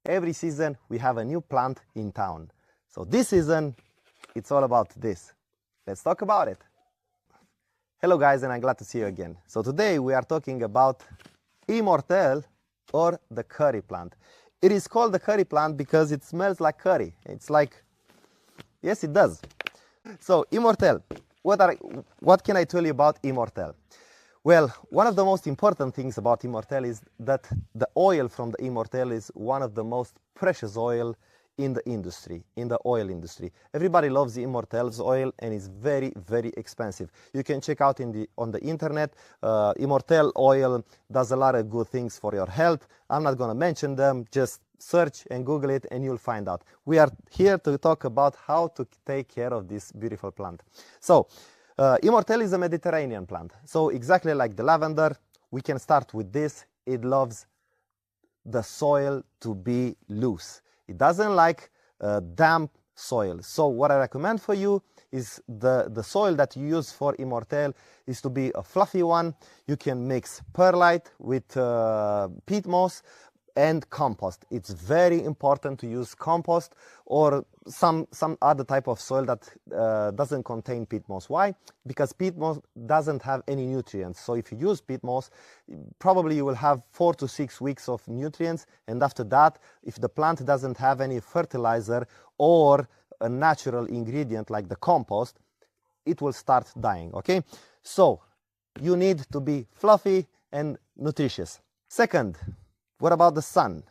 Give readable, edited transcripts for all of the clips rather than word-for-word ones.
Every season we have a new plant in town. So this season, it's all about this. Let's talk about it. Hello guys, and I'm glad to see you again. So today we are talking about Immortelle, or the curry plant. It is called the curry plant because it smells like curry. It's like, yes, it does. So Immortelle, what can I tell you about Immortelle? Well, one of the most important things about Immortelle is that the oil from the Immortelle is one of the most precious oil in the industry, in the oil industry. Everybody loves the Immortelle's oil, and it's very, very expensive. You can check out on the internet. Immortelle oil does a lot of good things for your health. I'm not going to mention them. Just search and Google it and you'll find out. We are here to talk about how to take care of this beautiful plant. So Immortelle is a Mediterranean plant. So exactly like the lavender, we can start with this. It loves the soil to be loose. It doesn't like damp soil. So what I recommend for you is the soil that you use for Immortelle is to be a fluffy one. You can mix perlite with peat moss and compost. It's very important to use compost or some other type of soil that doesn't contain peat moss. Why? Because peat moss doesn't have any nutrients. So if you use peat moss, probably you will have 4 to 6 weeks of nutrients, and after that, if the plant doesn't have any fertilizer or a natural ingredient like the compost, it will start dying. Okay, so you need to be fluffy and nutritious. Second, what about the sun?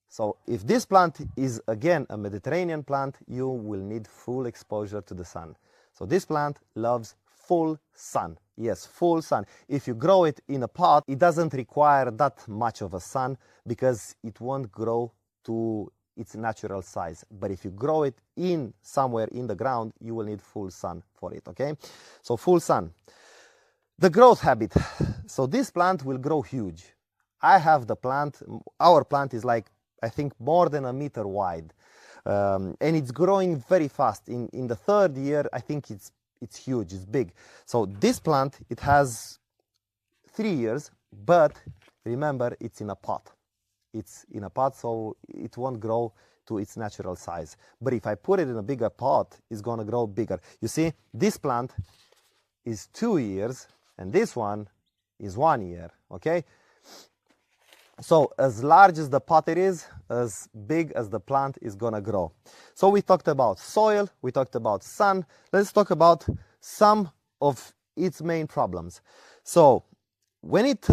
So if this plant is again a Mediterranean plant, you will need full exposure to the sun. So this plant loves full sun. Yes, full sun. If you grow it in a pot, it doesn't require that much of a sun because it won't grow to its natural size. But if you grow it in somewhere in the ground, you will need full sun for it, okay? So full sun. The growth habit. So this plant will grow huge. I have the plant, our plant is like, I think, more than a meter wide. And it's growing very fast. In the third year, I think it's huge, it's big. So this plant, it has 3 years, but remember, it's in a pot. It's in a pot, so it won't grow to its natural size. But if I put it in a bigger pot, it's gonna grow bigger. You see, this plant is 2 years, and this one is 1 year, okay? So as large as the pot it is, as big as the plant is gonna grow. So we talked about soil, we talked about sun. Let's talk about some of its main problems. So when it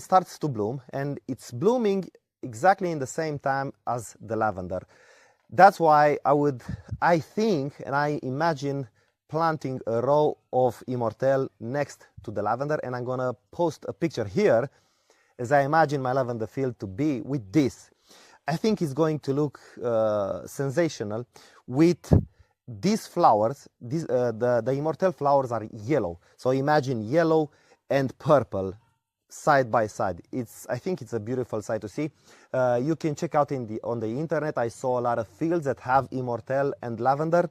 starts to bloom, and it's blooming exactly in the same time as the lavender, that's why I think and I imagine planting a row of Immortelle next to the lavender, and I'm gonna post a picture here as I imagine my lavender field to be with this. I think it's going to look sensational with these flowers. The Immortelle flowers are yellow. So imagine yellow and purple side by side. I think it's a beautiful sight to see. You can check out on the internet. I saw a lot of fields that have Immortelle and lavender.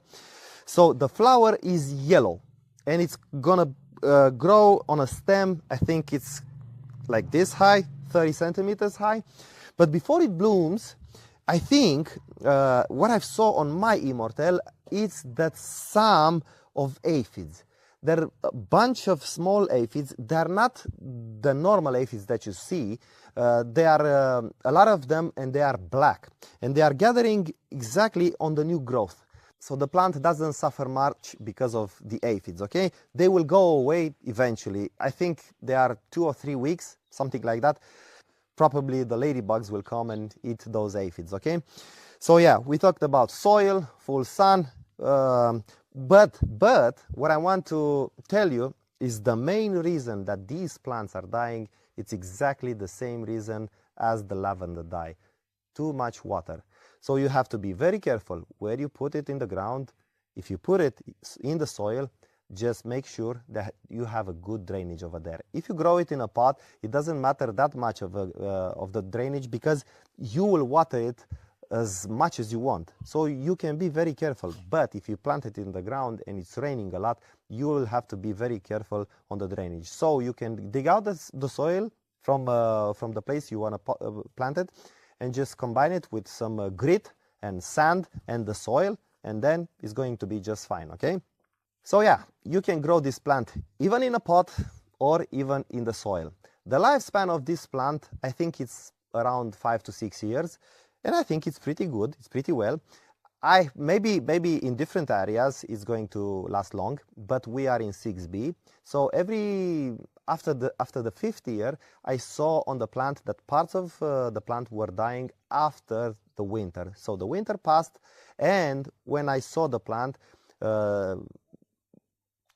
So the flower is yellow, and it's gonna grow on a stem. I think it's like this high, 30 centimeters high. But before it blooms, I think what I saw on my Immortelle is that some of aphids, there are a bunch of small aphids. They're not the normal aphids that you see. They are a lot of them, and they are black, and they are gathering exactly on the new growth. So the plant doesn't suffer much because of the aphids, okay? They will go away eventually. I think they are 2 or 3 weeks, something like that. Probably the ladybugs will come and eat those aphids, okay? So yeah, we talked about soil, full sun, but what I want to tell you is the main reason that these plants are dying, it's exactly the same reason as the lavender die. Too much water. So you have to be very careful where you put it in the ground. If you put it in the soil, just make sure that you have a good drainage over there. If you grow it in a pot, it doesn't matter that much of the drainage, because you will water it as much as you want. So you can be very careful. But if you plant it in the ground and it's raining a lot, you will have to be very careful on the drainage. So you can dig out the soil from the place you want to plant it, and just combine it with some grit and sand and the soil, and then it's going to be just fine, okay? So yeah, you can grow this plant even in a pot or even in the soil. The lifespan of this plant, I think it's around 5 to 6 years, and I think it's pretty good, it's pretty well. Maybe in different areas it's going to last long, but we are in 6B. So after the 5th year, I saw on the plant that parts of the plant were dying after the winter. So the winter passed, and when I saw the plant,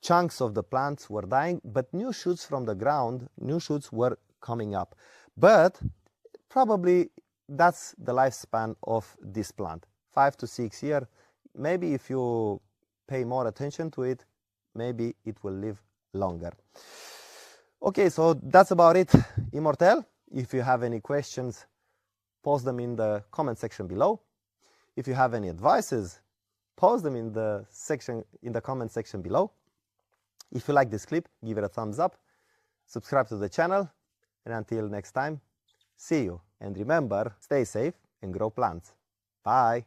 chunks of the plants were dying, but new shoots from the ground, new shoots were coming up. But probably that's the lifespan of this plant. 5 to 6 years. Maybe if you pay more attention to it, maybe it will live longer. Okay, so that's about it, Immortelle. If you have any questions, post them in the comment section below. If you have any advices, post them in the comment section below. If you like this clip, give it a thumbs up, subscribe to the channel, and until next time, see you. And remember, stay safe and grow plants. Bye.